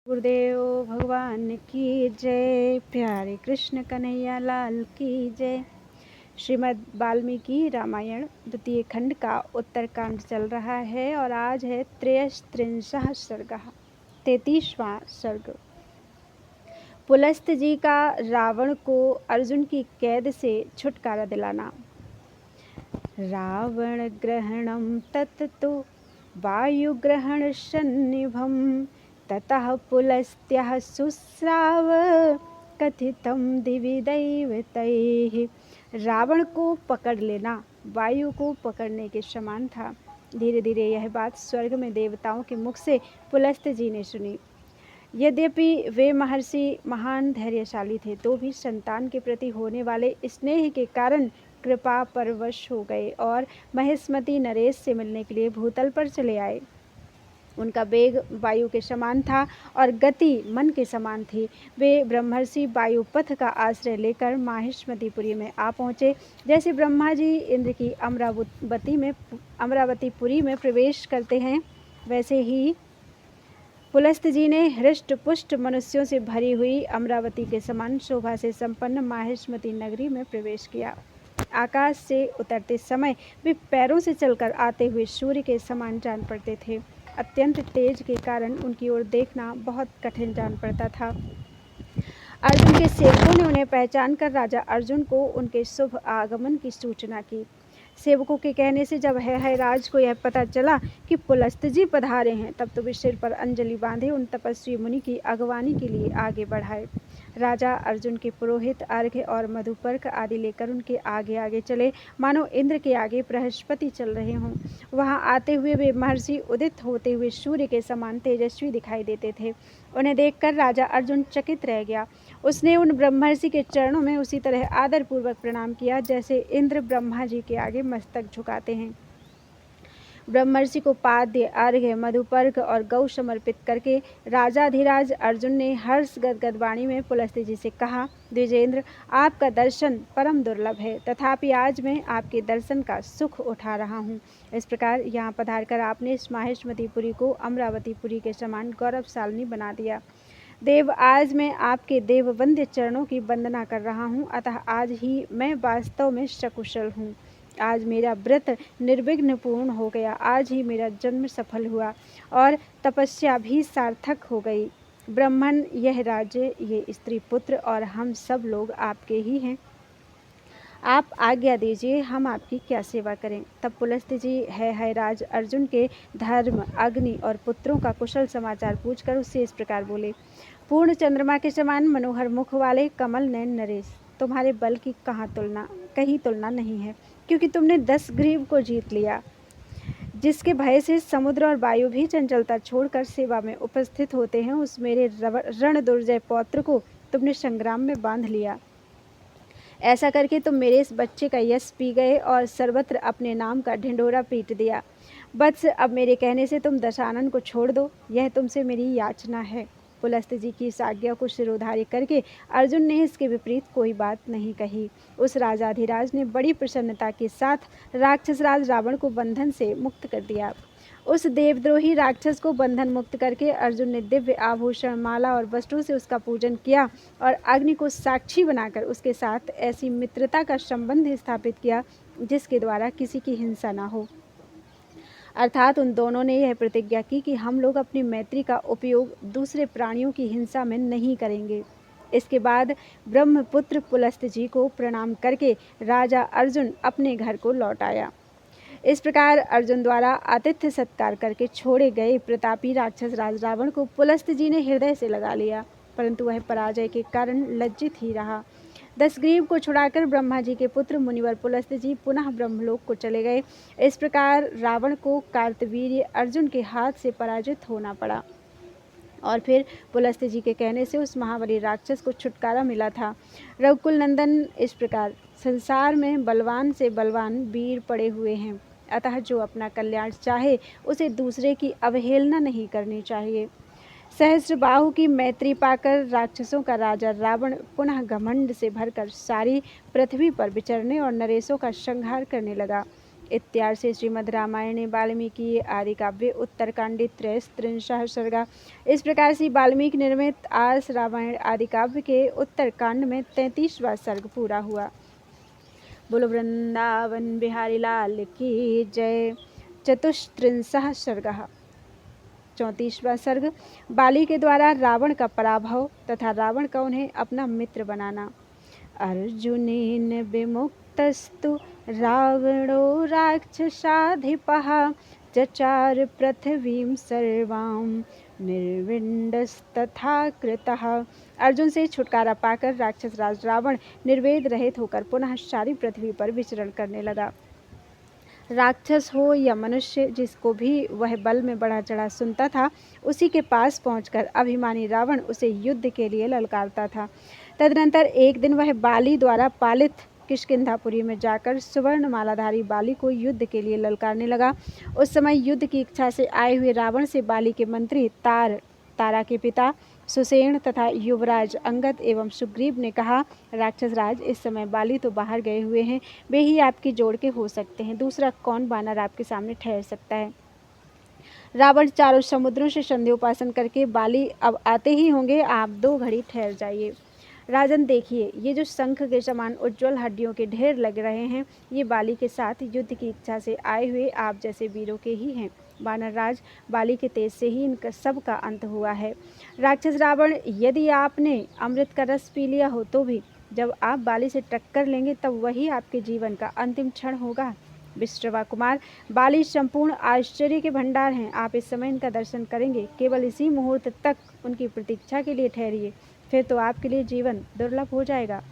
गुरुदेव भगवान की जय। प्यारे कृष्ण कन्हैया लाल की जय। श्रीमद् वाल्मीकि रामायण द्वितीय खंड का उत्तरकांड चल रहा है और आज है 33वां सर्ग, 33वां सर्ग। पुलस्त जी का रावण को अर्जुन की कैद से छुटकारा दिलाना। रावण ग्रहणं तत्तु वायुग्रहण सन्निभम् ततः पुलस्त्यः शुश्राव कथितं दिवि दैवतैः। रावण को पकड़ लेना वायु को पकड़ने के समान था। धीरे धीरे यह बात स्वर्ग में देवताओं के मुख से पुलस्त जी ने सुनी। यद्यपि वे महर्षि महान धैर्यशाली थे तो भी संतान के प्रति होने वाले स्नेह के कारण कृपा परवश हो गए और महेशमती नरेश से मिलने के लिए भूतल पर चले आए। उनका वेग वायु के समान था और गति मन के समान थी। वे ब्रह्मर्षि वायुपथ का आश्रय लेकर माहिष्मतीपुरी में आ पहुँचे। जैसे ब्रह्मा जी इंद्र की अमरावतीपुरी में प्रवेश करते हैं, वैसे ही पुलस्त जी ने हृष्ट पुष्ट मनुष्यों से भरी हुई अमरावती के समान शोभा से संपन्न माहिष्मती नगरी में प्रवेश किया। आकाश से उतरते समय वे पैरों से चलकर आते हुए सूर्य के समान जान पड़ते थे। अत्यंत तेज के कारण उनकी ओर देखना बहुत कठिन जान पड़ता था। अर्जुन के सेवकों ने उन्हें पहचान कर राजा अर्जुन को उनके शुभ आगमन की सूचना की। सेवकों के कहने से जब राज को यह पता चला कि पुलस्त जी पधारे हैं, तब तो वे सिर पर अंजलि बांधे उन तपस्वी मुनि की अगवानी के लिए आगे बढ़ाए। राजा अर्जुन के पुरोहित अर्घ्य और मधुपर्क आदि लेकर उनके आगे आगे चले, मानो इंद्र के आगे बृहस्पति चल रहे हों। वहां आते हुए वे महर्षि उदित होते हुए सूर्य के समान तेजस्वी दिखाई देते थे। उन्हें देखकर राजा अर्जुन चकित रह गया। उसने उन ब्रह्मर्षि के चरणों में उसी तरह आदरपूर्वक प्रणाम किया जैसे इंद्र ब्रह्मा जी के आगे मस्तक झुकाते हैं। ब्रह्मर्षि को पाद्य अर्घ्य मधुपर्क और गौ समर्पित करके राजाधिराज अर्जुन ने हर्ष गदगद वाणी में पुलस्त जी से कहा, द्विजेंद्र, आपका दर्शन परम दुर्लभ है, तथापि आज मैं आपके दर्शन का सुख उठा रहा हूँ। इस प्रकार यहाँ पधारकर आपने इस माहिष्मतीपुरी को अमरावतीपुरी के समान गौरवशालिनी बना दिया। देव, आज मैं आपके देववंद्य चरणों की वंदना कर रहा हूँ, अतः आज ही मैं वास्तव में सकुशल हूँ। आज मेरा व्रत निर्विघ्न पूर्ण हो गया, आज ही मेरा जन्म सफल हुआ और तपस्या भी सार्थक हो गई। ब्रह्मन, यह राज्य, ये स्त्री पुत्र और हम सब लोग आपके ही हैं। आप आज्ञा दीजिए, हम आपकी क्या सेवा करें। तब पुलस्त जी राज अर्जुन के धर्म, अग्नि और पुत्रों का कुशल समाचार पूछकर उससे इस प्रकार बोले। पूर्ण चंद्रमा के समान मनोहर मुख वाले कमल नयन नरेश, तुम्हारे बल की कहीं तुलना नहीं है, क्योंकि तुमने 10 ग्रीव को जीत लिया, जिसके भय से समुद्र और वायु भी चंचलता छोड़कर सेवा में उपस्थित होते हैं। उस मेरे रण दुर्जय पौत्र को तुमने संग्राम में बांध लिया। ऐसा करके तुम मेरे इस बच्चे का यश पी गए और सर्वत्र अपने नाम का ढिंढोरा पीट दिया। बस अब मेरे कहने से तुम दशानन को छोड़ दो, यह तुमसे मेरी याचना है। पुलस्त जी की इस आज्ञा को शिरोधार्य करके अर्जुन ने इसके विपरीत कोई बात नहीं कही। उस राजाधिराज ने बड़ी प्रसन्नता के साथ राक्षसराज रावण को बंधन से मुक्त कर दिया। उस देवद्रोही राक्षस को बंधन मुक्त करके अर्जुन ने दिव्य आभूषण, माला और वस्त्रों से उसका पूजन किया और अग्नि को साक्षी बनाकर उसके साथ ऐसी मित्रता का संबंध स्थापित किया जिसके द्वारा किसी की हिंसा न हो। अर्थात उन दोनों ने यह प्रतिज्ञा की कि हम लोग अपनी मैत्री का उपयोग दूसरे प्राणियों की हिंसा में नहीं करेंगे। इसके बाद ब्रह्मपुत्र पुलस्त जी को प्रणाम करके राजा अर्जुन अपने घर को लौट आया। इस प्रकार अर्जुन द्वारा आतिथ्य सत्कार करके छोड़े गए प्रतापी राक्षस राज रावण को पुलस्त जी ने हृदय से लगा लिया, परंतु वह पराजय के कारण लज्जित ही रहा। 10 ग्रीव को छुड़ाकर ब्रह्मा जी के पुत्र मुनिवर पुलस्त जी पुनः ब्रह्मलोक को चले गए। इस प्रकार रावण को कार्तवीर्य अर्जुन के हाथ से पराजित होना पड़ा और फिर पुलस्त जी के कहने से उस महाबली राक्षस को छुटकारा मिला था। रघुकुल नंदन, इस प्रकार संसार में बलवान से बलवान वीर पड़े हुए हैं, अतः जो अपना कल्याण चाहे उसे दूसरे की अवहेलना नहीं करनी चाहिए। सहस्त्रबाहु की मैत्री पाकर राक्षसों का राजा रावण पुनः घमंड से भरकर सारी पृथ्वी पर विचरने और नरेशों का संहार करने लगा। इत्यार्षे श्रीमद् रामायणे वाल्मीकि आदि काव्य उत्तरकांडे त्रयस्त्रिंशः सर्गा। इस प्रकार से वाल्मीकि निर्मित आर्ष रामायण आदि काव्य के उत्तरकांड में 33वां सर्ग पूरा हुआ। बोलो वृंदावन बिहारी लाल की जय। चतुस्त्रिंशः सर्गः। 34वां सर्ग बाली के द्वारा रावण का पराभव तथा रावण का उन्हें अपना मित्र बनाना। अर्जुनेन विमुक्तस्तु रावणो राक्षसाधिपः चचार पृथ्वीं सर्वां निर्विण्डस्तथा कृतः। अर्जुन से छुटकारा पाकर राक्षस राज रावण निर्वेद रहित होकर पुनः सारी पृथ्वी पर विचरण करने लगा। राक्षस हो या मनुष्य, जिसको भी वह बल में बढ़ा चढ़ा सुनता था, उसी के पास पहुंचकर अभिमानी रावण उसे युद्ध के लिए ललकारता था। तदनंतर एक दिन वह बाली द्वारा पालित किष्किंधापुरी में जाकर सुवर्ण मालाधारी बाली को युद्ध के लिए ललकारने लगा। उस समय युद्ध की इच्छा से आए हुए रावण से बाली के मंत्री तारा के पिता सुसेन तथा युवराज अंगद एवं सुग्रीव ने कहा, राक्षस राज, इस समय बाली तो बाहर गए हुए हैं, वे ही आपकी जोड़ के हो सकते हैं, दूसरा कौन बानर आपके सामने ठहर सकता है। रावण चारों समुद्रों से संध्योपासन करके बाली अब आते ही होंगे, आप 2 घड़ी ठहर जाइए। राजन देखिए, ये जो शंख के समान उज्ज्वल हड्डियों के ढेर लग रहे हैं, ये बाली के साथ युद्ध की इच्छा से आए हुए आप जैसे वीरों के ही हैं। वानर राज, बाली के तेज से ही इनका सब का अंत हुआ है। राक्षस रावण, यदि आपने अमृत का रस पी लिया हो तो भी जब आप बाली से टक्कर लेंगे तब वही आपके जीवन का अंतिम क्षण होगा। विश्रवा कुमार, बाली संपूर्ण आश्चर्य के भंडार हैं, आप इस समय इनका दर्शन करेंगे, केवल इसी मुहूर्त तक उनकी प्रतीक्षा के लिए ठहरिए, फिर तो आपके लिए जीवन दुर्लभ हो जाएगा।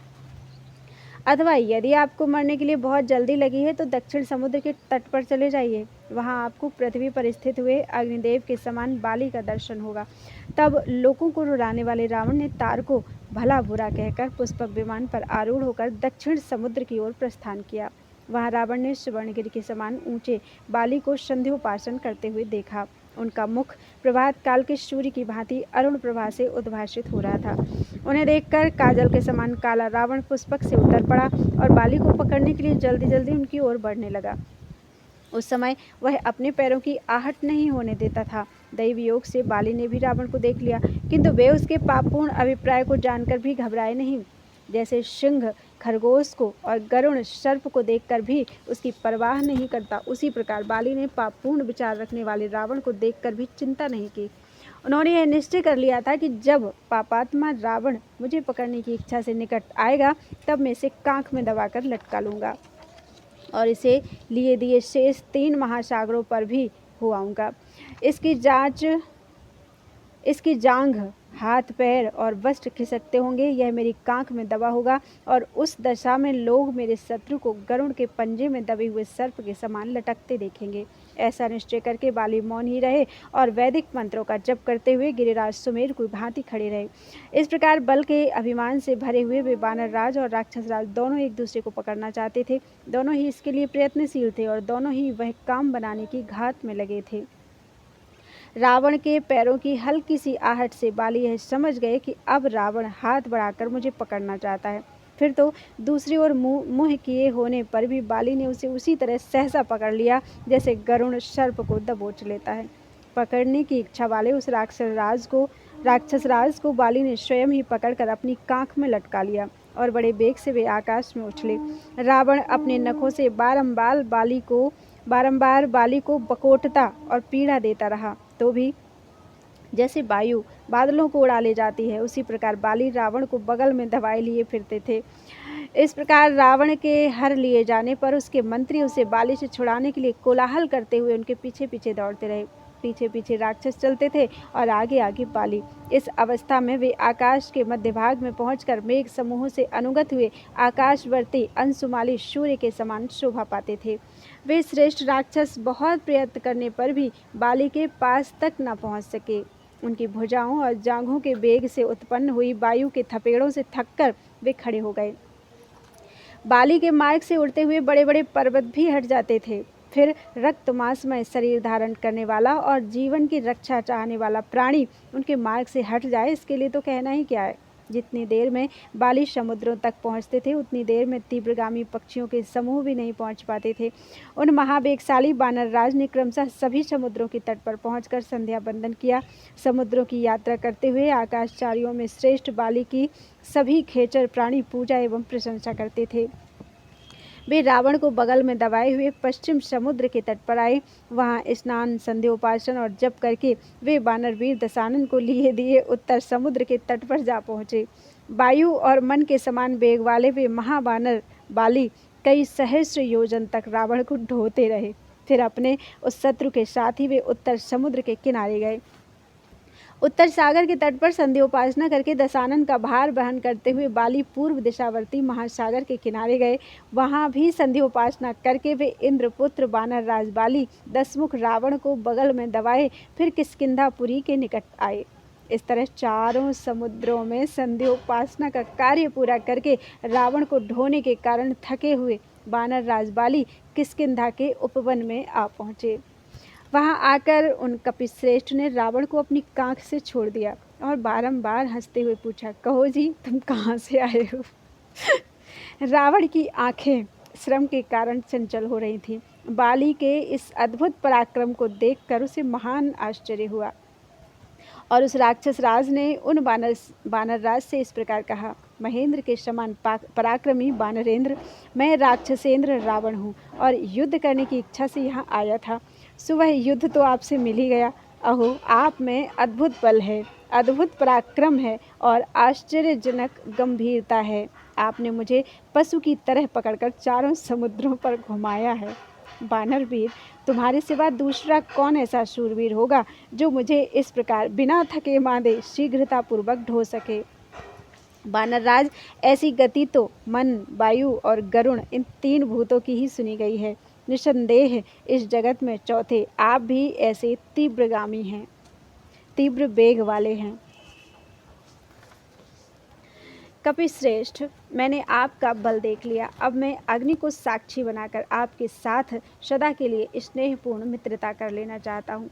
अथवा यदि आपको मरने के लिए बहुत जल्दी लगी है तो दक्षिण समुद्र के तट पर चले जाइए, वहां आपको पृथ्वी पर स्थित हुए अग्निदेव के समान बाली का दर्शन होगा। तब लोगों को रुलाने वाले रावण ने तार को भला बुरा कहकर पुष्पक विमान पर आरूढ़ होकर दक्षिण समुद्र की ओर प्रस्थान किया। वहां रावण ने सुवर्णगिरि के समान ऊंचे बाली को संध्योपासन करते हुए देखा। उनका मुख प्रभात काल के सूर्य की भांति अरुण प्रभा से उद्भासित हो रहा था। उन्हें देखकर काजल के समान काला रावण पुष्पक से उतर पड़ा और बाली को पकड़ने के लिए जल्दी जल्दी उनकी ओर बढ़ने लगा। उस समय वह अपने पैरों की आहट नहीं होने देता था। दैव योग से बाली ने भी रावण को देख लिया, किंतु वे उसके पापपूर्ण अभिप्राय को जानकर भी घबराए नहीं। जैसे सिंह खरगोश को और गरुण सर्प को देखकर भी उसकी परवाह नहीं करता, उसी प्रकार बाली ने पापपूर्ण विचार रखने वाले रावण को देखकर भी चिंता नहीं की। उन्होंने यह निश्चय कर लिया था कि जब पापात्मा रावण मुझे पकड़ने की इच्छा से निकट आएगा, तब मैं इसे कांख में दबाकर लटका लूँगा और इसे लिए दिए शेष 3 महासागरों पर भी हो आऊँगा। इसकी जांघ, हाथ, पैर और वस्त्र खिसकते होंगे, यह मेरी कांख में दबा होगा और उस दशा में लोग मेरे शत्रु को गरुड़ के पंजे में दबे हुए सर्प के समान लटकते देखेंगे। ऐसा निश्चय करके बाली मौन ही रहे और वैदिक मंत्रों का जप करते हुए गिरिराज सुमेर की भांति खड़े रहे। इस प्रकार बल के अभिमान से भरे हुए वे वानर राज और राक्षस राज दोनों एक दूसरे को पकड़ना चाहते थे। दोनों ही इसके लिए प्रयत्नशील थे और दोनों ही वह काम बनाने की घात में लगे थे। रावण के पैरों की हल्की सी आहट से बाली यह समझ गए कि अब रावण हाथ बढ़ाकर मुझे पकड़ना चाहता है। फिर तो दूसरी ओर मुँह किए होने पर भी बाली ने उसे उसी तरह सहसा पकड़ लिया जैसे गरुड़ सर्प को दबोच लेता है। पकड़ने की इच्छा वाले उस राक्षस राज को बाली ने स्वयं ही पकड़कर अपनी कांख में लटका लिया और बड़े बेग से वे आकाश में उछले। रावण अपने नखों से बारंबार बाली को बकोटता और पीड़ा देता रहा, तो भी जैसे वायु बादलों को उड़ा ले जाती है, उसी प्रकार बाली रावण को बगल में दबाए लिए फिरते थे। इस प्रकार रावण के हर लिए जाने पर उसके मंत्री उसे बाली से छुड़ाने के लिए कोलाहल करते हुए उनके पीछे पीछे दौड़ते रहे। पीछे पीछे राक्षस चलते थे और आगे आगे बाली। इस अवस्था में वे आकाश के मध्य भाग में पहुंचकर मेघ समूहों से अनुगत हुए आकाशवर्ती अंशुमाली सूर्य के समान शोभा पाते थे। वे श्रेष्ठ राक्षस बहुत प्रयत्न करने पर भी बाली के पास तक न पहुंच सके। उनकी भुजाओं और जांघों के वेग से उत्पन्न हुई वायु के थपेड़ों से थककर वे खड़े हो गए। बाली के मार्ग से उड़ते हुए बड़े बड़े पर्वत भी हट जाते थे। फिर रक्त मांसमय शरीर धारण करने वाला और जीवन की रक्षा चाहने वाला प्राणी उनके मार्ग से हट जाए, इसके लिए तो कहना ही क्या है। जितनी देर में बाली समुद्रों तक पहुंचते थे उतनी देर में तीव्रगामी पक्षियों के समूह भी नहीं पहुंच पाते थे। उन महावेगशाली बानर राज ने क्रमशः सभी समुद्रों के तट पर पहुंचकर संध्या बंदन किया। समुद्रों की यात्रा करते हुए आकाशचारियों में श्रेष्ठ बाली की सभी खेचर प्राणी पूजा एवं प्रशंसा करते थे। वे रावण को बगल में दबाए हुए पश्चिम समुद्र के तट पर आए। वहां स्नान, संध्योपासन और जप करके वे बानर वीर दशानन को लिए दिए उत्तर समुद्र के तट पर जा पहुँचे। वायु और मन के समान वेग वाले वे महाबानर बाली कई सहस्र योजन तक रावण को ढोते रहे। फिर अपने उस शत्रु के साथ ही वे उत्तर समुद्र के किनारे गए। उत्तर सागर के तट पर संध्योपासना करके दशानन का भार वहन करते हुए बाली पूर्व दिशावर्ती महासागर के किनारे गए। वहां भी संध्योपासना करके वे इंद्रपुत्र बानर राज बाली दसमुख रावण को बगल में दबाए फिर किष्किंधापुरी के निकट आए। इस तरह चारों समुद्रों में संध्योपासना का कार्य पूरा करके रावण को ढोने के कारण थके हुए बानर राज बाली किष्किंधा के उपवन में आ पहुँचे। वहां आकर उन कपिश्रेष्ठ ने रावण को अपनी कांख से छोड़ दिया और बारंबार हंसते हुए पूछा, कहो जी तुम कहाँ से आए हो? रावण की आंखें श्रम के कारण चंचल हो रही थीं। बाली के इस अद्भुत पराक्रम को देखकर उसे महान आश्चर्य हुआ और उस राक्षस राज ने उन बानर राज से इस प्रकार कहा, महेंद्र के समान पराक्रमी बानरेंद्र, मैं राक्षसेंद्र रावण हूँ और युद्ध करने की इच्छा से यहाँ आया था। सुबह युद्ध तो आपसे मिल ही गया। अहो, आप में अद्भुत बल है, अद्भुत पराक्रम है और आश्चर्यजनक गंभीरता है। आपने मुझे पशु की तरह पकड़कर चारों समुद्रों पर घुमाया है। बानर वीर, तुम्हारे सिवा दूसरा कौन ऐसा शूरवीर होगा जो मुझे इस प्रकार बिना थके मांदे शीघ्रतापूर्वक ढो सके? बानर राज, ऐसी गति तो मन, वायु और गरुण इन तीन भूतों की ही सुनी गई है। निसंदेह इस जगत में चौथे आप भी ऐसे तीव्रगामी हैं, तीव्र वेग वाले हैं। कपिश्रेष्ठ, मैंने आपका बल देख लिया। अब मैं अग्नि को साक्षी बनाकर आपके साथ सदा के लिए स्नेहपूर्ण मित्रता कर लेना चाहता हूँ।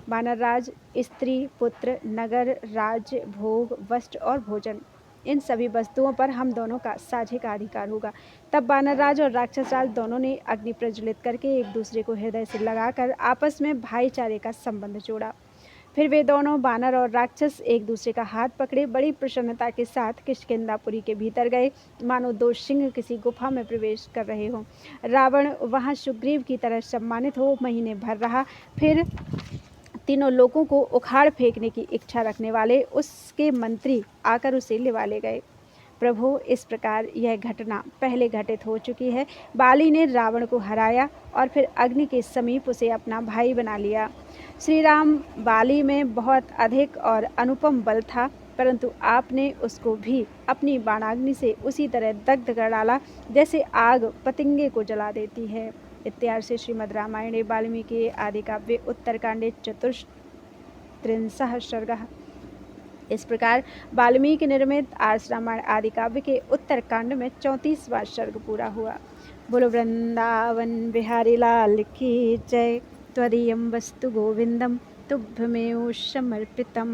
बानर राज, स्त्री, पुत्र, नगर, राज्य, भोग, वस्त्र और भोजन, इन सभी वस्तुओं पर हम दोनों का साझे का अधिकार होगा। तब बानर राज और राक्षस राज दोनों ने अग्नि प्रज्वलित करके एक दूसरे को हृदय से लगाकर आपस में भाईचारे का संबंध जोड़ा। फिर वे दोनों बानर और राक्षस एक दूसरे का हाथ पकड़े बड़ी प्रसन्नता के साथ किष्किंधापुरी के भीतर गए, मानो दो सिंह किसी गुफा में प्रवेश कर रहे हों। रावण वहां सुग्रीव की तरह सम्मानित हो महीने भर रहा। फिर तीनों लोगों को उखाड़ फेंकने की इच्छा रखने वाले उसके मंत्री आकर उसे लिवा ले गए। प्रभु, इस प्रकार यह घटना पहले घटित हो चुकी है। बाली ने रावण को हराया और फिर अग्नि के समीप उसे अपना भाई बना लिया। श्री राम, बाली में बहुत अधिक और अनुपम बल था, परंतु आपने उसको भी अपनी बाणाग्नि से उसी तरह दग्ध कर डाला जैसे आग पतंगे को जला देती है। इत्यार्षे श्रीमद् रामायणे वाल्मीकि आदि काव्ये उत्तरकांडे चतुस्त्रिंशः सर्गः। इस प्रकार वाल्मीकि निर्मित आर्ष रामायण आदि काव्य के उत्तरकांड में 34वां सर्ग पूरा हुआ। बोलो वृंदावन बिहारी लाल की जय। त्वदीयं वस्तु गोविंदम तुभ्यमेव समर्पितम्।